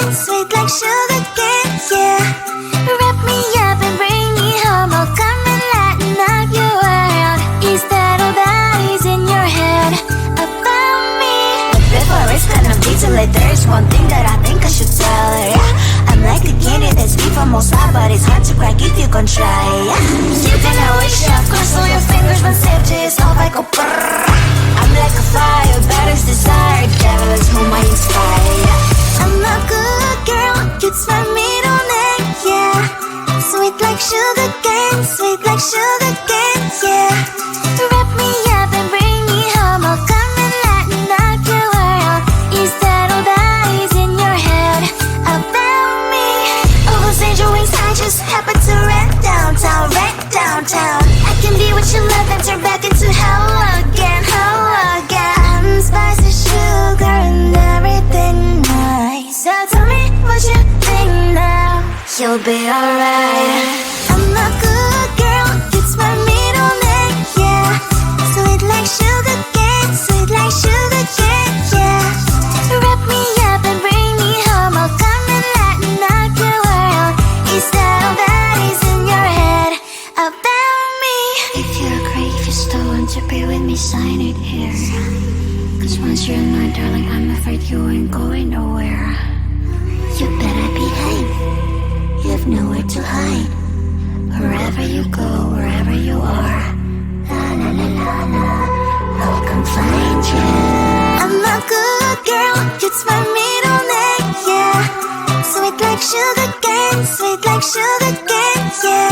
cane, sweet like sugar cane, yeah. Wrap me up and bring me home, I'll come and lighten up your world. Is that all that is in your head about me? But before it's gonna be too late, there's one thing that I think I should tell her, yeah. I'm like a candy that's deep from most high, but it's hard to crack if you can try, yeah. You can always shove, cross all your fingers when safety is off, I go brrrr. I'm like a fire, batters desire, devil is whom I inspire, yeah. I'm a good girl, it's my middle name, yeah. Sweet like sugar cane, sweet like sugar cane, yeah. Wrap me up and bring me home, I'll come and lighten up your world. Is that all that is in your head about me? Oh, those angel wings, I just happen to rent downtown, rent downtown. I can be what you love and turn back into hell again, hell again. Spicy sugar and everything nice. So tell me what you think now, you'll be alright. I'm a good girl, it's my middle name, yeah. Sweet like sugar cane, sweet like sugar cane, yeah. Wrap me up and bring me home, I'll come and lighten up your world. Is that all that is in your head about me? If you're a creep, you still want to be with me, sign it here. Cause once you're mine, darling, I'm afraid you ain't going nowhere. You better behave, you have nowhere to hide. Wherever you go, wherever you are, la la la la la, I'll come find you. I'm a good girl, it's my middle name, yeah. Sweet like sugar cane, sweet like sugar cane, yeah.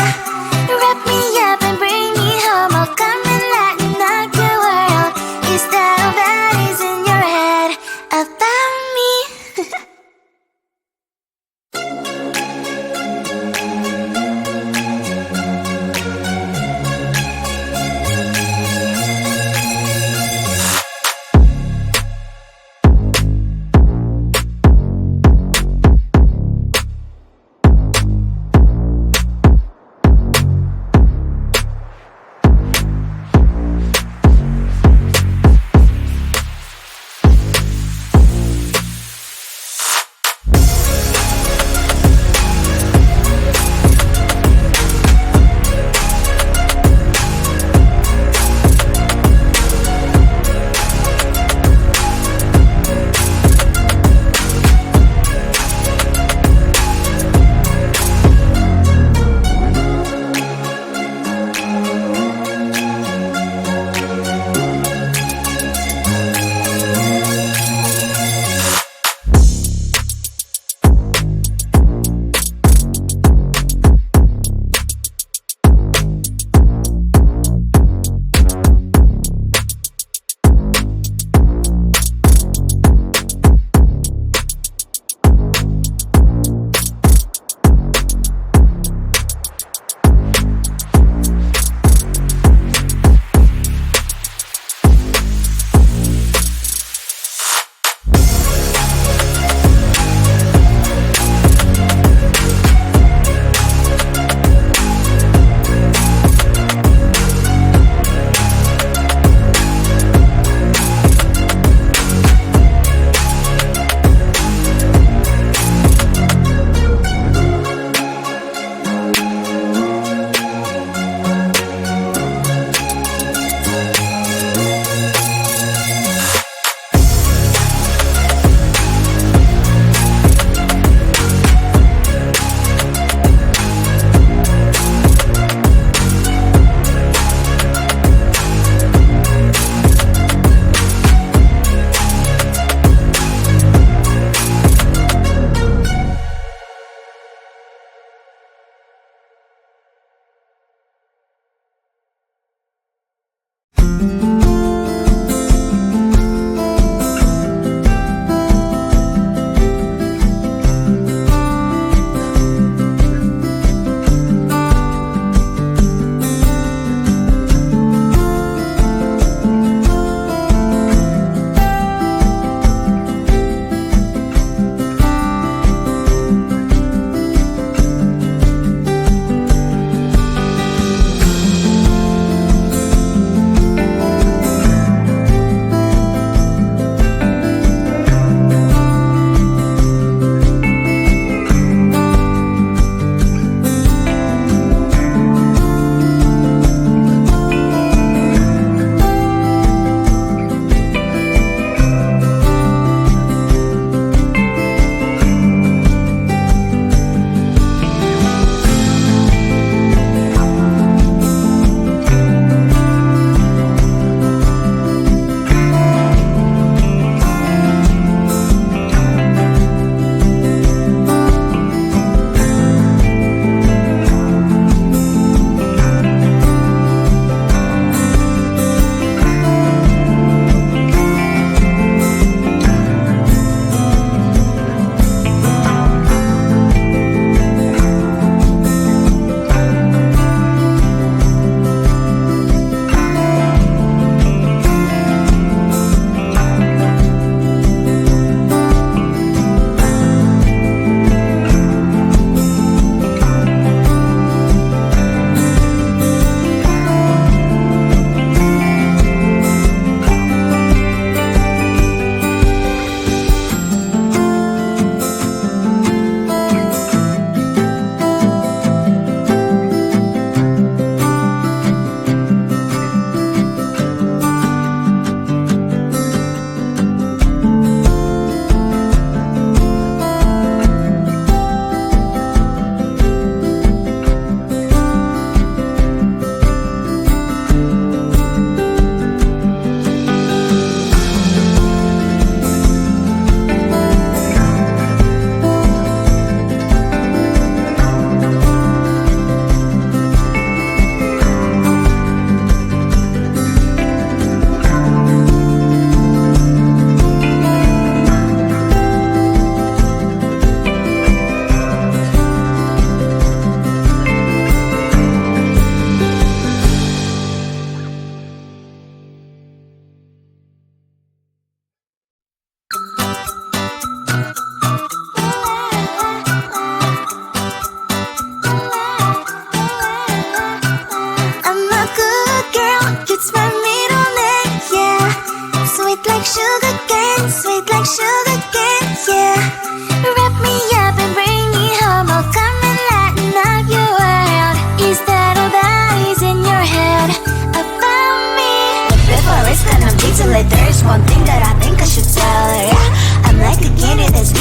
Wrap me up and bring me home, I'll come and lighten up your world. Is that all that is in your head about me?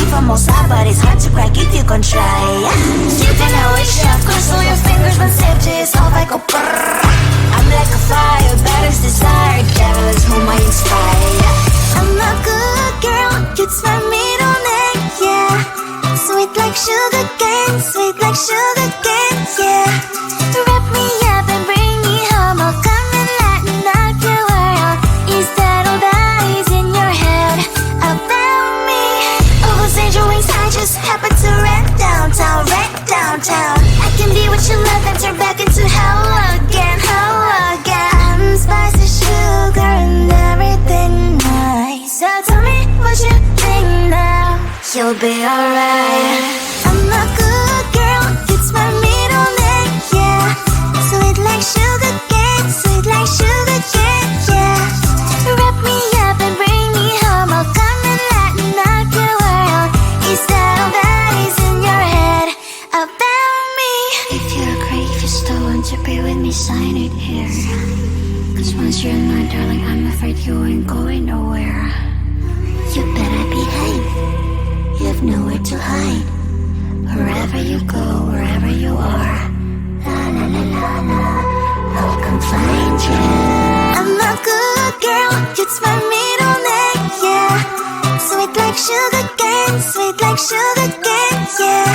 from all sides, but it's hard to crack if you can try. You think I wish you cross all your fingers when safety is off, I go brrrr. I'm like a fire, baddest desire, devil is whom I inspire. I'm a good girl, it's my middle name, yeah. Sweet like sugar cane, sweet like sugar cane, yeah. Wrap me up and bring me home, I'll come and lighten up your world. Is that all that is in your head about me? Oh, those angel wings, I just happen to rent downtown, I can be what you love and turn back into hell again, I'm spicy sugar and everything nice. So tell me what you think now, you'll be alright. I'm a good girl, it's my middle name, yeah. Sweet like sugar cane, sweet like sugar cane, yeah. Wrap me up and bring me home, I'll come and lighten up your world. Is that all that is in your head about me? If you're great, if you still want to be with me, sign it here. Cause once you're mine, darling, I'm afraid you ain't going nowhere. You better behave, you have nowhere to hide. Wherever you go, wherever you are, la la la la la, I'll come find you. I'm a good girl, it's my middle name, yeah. Sweet like sugar cane, sweet like sugar cane, yeah.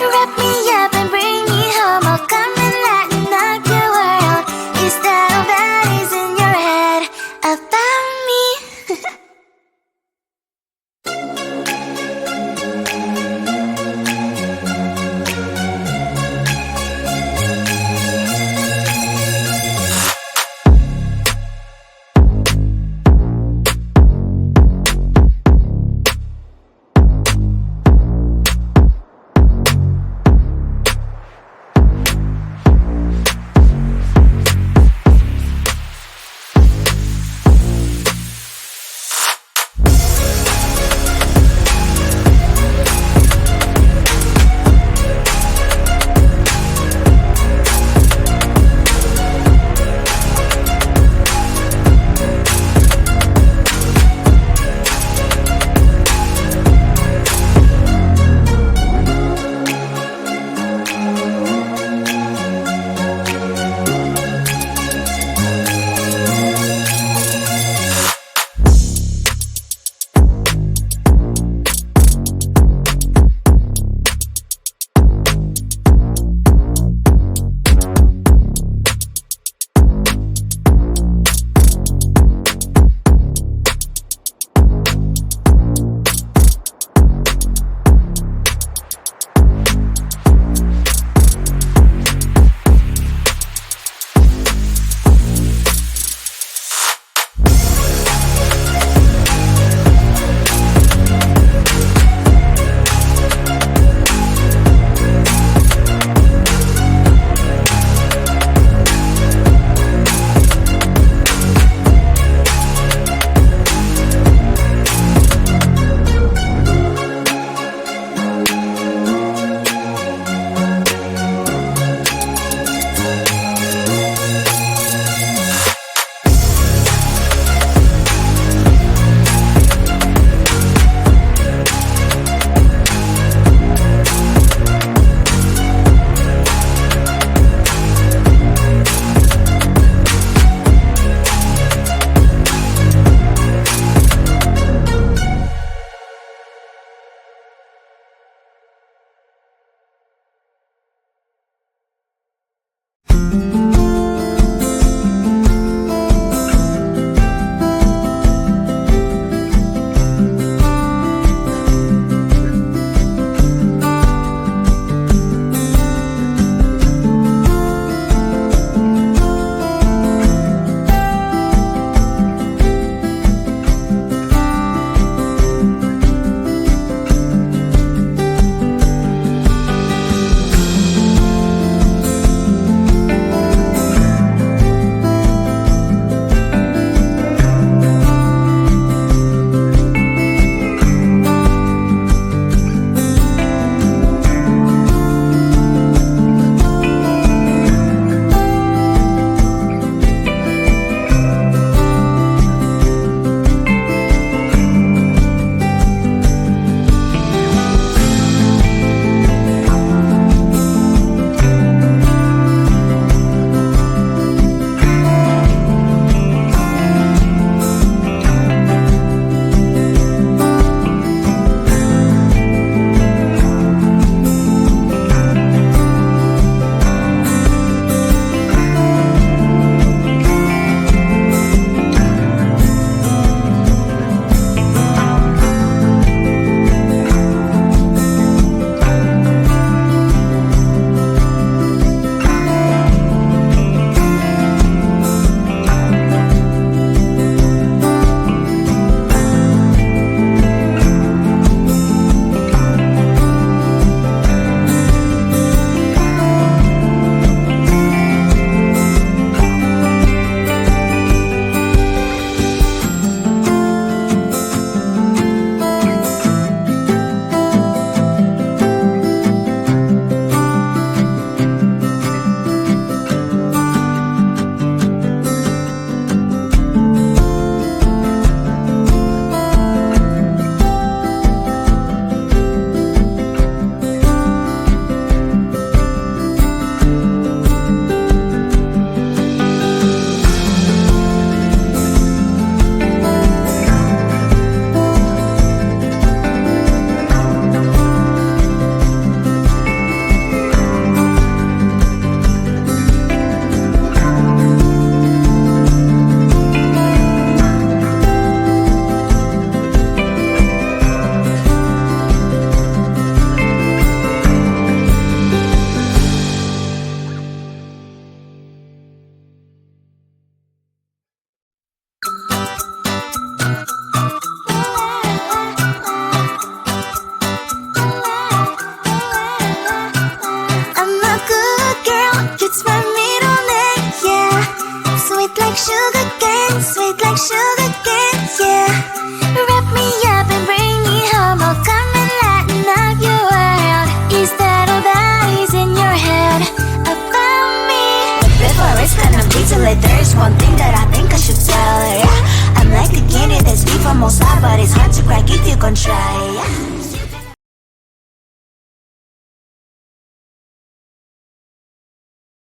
Wrap me up and bring me home, I'll come and lighten up your world. Is that all that is in your head about me? skin, sweet like sugar cane, yeah. Wrap me up and bring me home, I'll come and lighten up your world. Is that all that is in your head about me? But before it's gonna be too late, there's one thing that I think I should tell her, yeah. I'm like the candy that's deep from most high, but it's hard to crack if you can try, yeah.